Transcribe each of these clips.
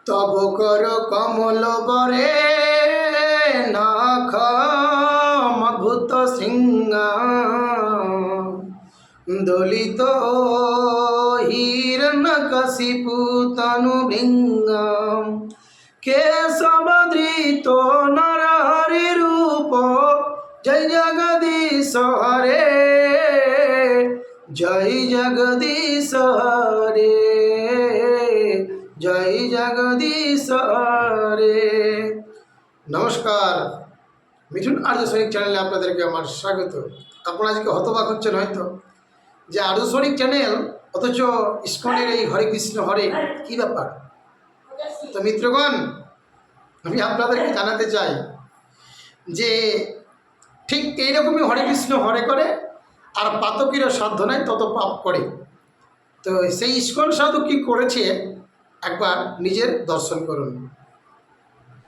তব কর কমল বরে নাখ মভূত সিংহা দলিত হিরণ্যকশিপু তনু ভৃঙ্গম কেশবধৃত নরহরি রূপ জয় জগদীশ হরে জয় জগদীশ হরে জয় জগদীশ হরে। নমস্কার, মিঠুন আর্য সৈনিক চ্যানেলে আপনাদেরকে আমার স্বাগত। আপনারা আজকে হতবাক হচ্ছেন হয়তো যে আর্য সৈনিক চ্যানেল অথচ ইস্কনের এই হরে কৃষ্ণ হরে কী ব্যাপার। তো মিত্রগণ, আমি আপনাদেরকে জানাতে চাই যে ঠিক এইরকমই হরে কৃষ্ণ হরে করে আর পাতকীরও সাধ্য নাই তত পাপ করে। তো সেই ইস্কন সাধু কী করেছে একবার নিজের দর্শন করুন।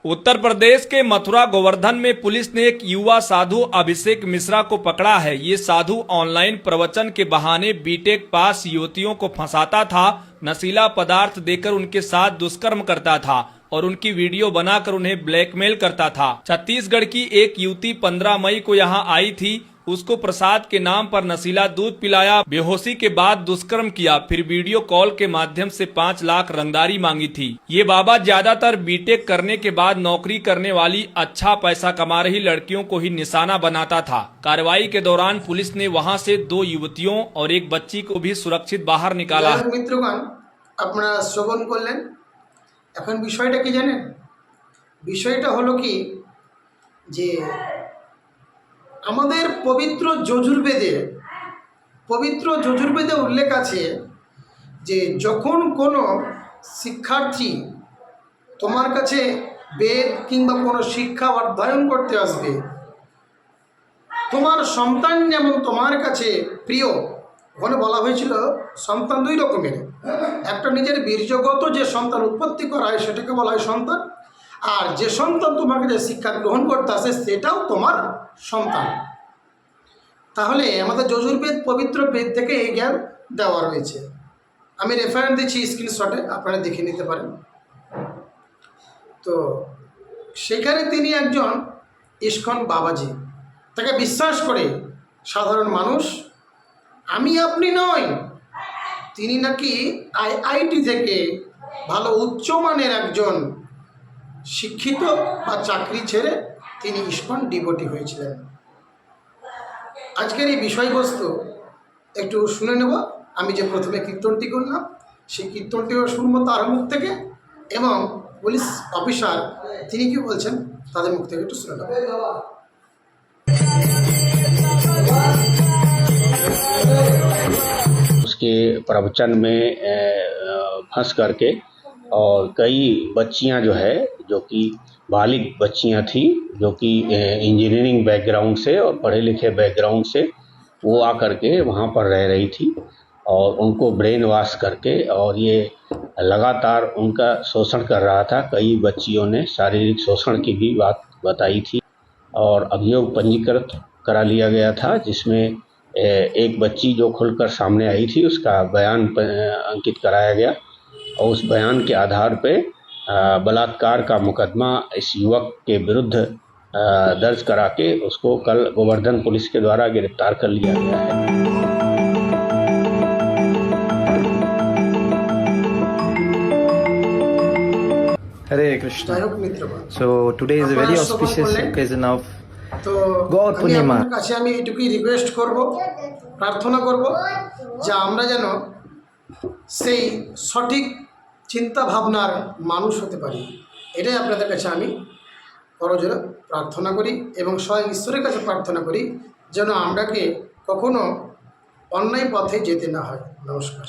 उत्तर प्रदेश के मथुरा गोवर्धन में पुलिस ने एक युवा साधु अभिषेक मिश्रा को पकड़ा है। ये साधु ऑनलाइन प्रवचन के बहाने बीटेक पास युवतियों को फंसाता था, नशीला पदार्थ देकर उनके साथ दुष्कर्म करता था और उनकी वीडियो बनाकर उन्हें ब्लैकमेल करता था। छत्तीसगढ़ की एक युवती 15 मई को यहाँ आई थी। उसको प्रसाद के नाम पर नशीला दूध पिलाया, बेहोशी के बाद दुष्कर्म किया, फिर वीडियो कॉल के माध्यम से 5 लाख रंगदारी मांगी थी। ये बाबा ज्यादातर बीटेक करने के बाद नौकरी करने वाली अच्छा पैसा कमा रही लड़कियों को ही निशाना बनाता था। कार्रवाई के दौरान पुलिस ने वहां से 2 युवतियों और एक बच्ची को भी सुरक्षित बाहर निकाला। मित्रगण, আপনারা শ্রবণ করলেন। এখন বিষয়টা কি জানেন? বিষয়টা হলো কি যে আমাদের পবিত্র যজুর্বেদে উল্লেখ আছে যে যখন কোনো শিক্ষার্থী তোমার কাছে বেদ কিংবা কোনো শিক্ষা অধ্যয়ন করতে আসবে, তোমার সন্তান যেমন তোমার কাছে প্রিয়। ওখানে বলা হয়েছিল সন্তান 2 রকমের, একটা নিজের বীর্যগত যে সন্তান উৎপত্তি করা হয় সেটাকে বলা হয় সন্তান, আর যে সন্তান তোমার কাছে শিক্ষা গ্রহণ করতে আসে সেটাও তোমার সন্তান। তাহলে আমাদের যজুর্বেদ পবিত্র বেদ থেকে এই জ্ঞান দেওয়া রয়েছে। আমি রেফারেন্স দিচ্ছি স্ক্রিনশটে, আপনারা দেখে নিতে পারেন। তো সেখানে তিনি একজন ইস্কন বাবাজি, তাকে বিশ্বাস করে সাধারণ মানুষ, আমি আপনি নয়, তিনি নাকি আইআইটি থেকে ভালো উচ্চমানের একজন শিক্ষিত বা চাকরি ছেড়ে তিনি ইস্কন ডিভোটি হয়েছিলেন। আজকের এই বিষয়বস্তু একটু শুনে নেব। আমি যে প্রথমে কীর্তনটি করলাম সেই কীর্তনটিও শুনবো তার মুখ থেকে, এবং পুলিশ অফিসার তিনি কি বলছেন তাদের মুখ থেকে একটু শুনে নেব। उसके प्रवचन में फंस करके और कई बच्चियां जो है जो कि बालिग बच्चियां थी जो कि इंजीनियरिंग बैकग्राउंड से और पढ़े लिखे बैकग्राउंड से वो आकर के वहाँ पर रह रही थी और उनको ब्रेन वॉश करके और ये लगातार उनका शोषण कर रहा था। कई बच्चियों ने शारीरिक शोषण की भी बात बताई थी और अभियोग पंजीकृत करा लिया गया था, जिसमें एक बच्ची जो खुलकर सामने आई थी उसका बयान अंकित कराया गया और उस बयान के आधार पे बलात्कार का मुकदमा इस युवक के विरुद्ध दर्ज करा के उसको कल गोवर्धन पुलिस के द्वारा गिरफ्तार कर लिया गया है। Hare Krishna. So today is a very auspicious occasion of তো গৌর পূর্ণিমা। আপনার কাছে আমি এটুকুই রিকোয়েস্ট করব, প্রার্থনা করব যে আমরা যেন সেই সঠিক চিন্তা ভাবনার মানুষ হতে পারি। এটাই আপনাদের কাছে আমি করজোড়ে প্রার্থনা করি এবং স্বয়ং ঈশ্বরের কাছে প্রার্থনা করি যেন আমরাকে কখনো অন্যায় পথে যেতে না হয়। নমস্কার।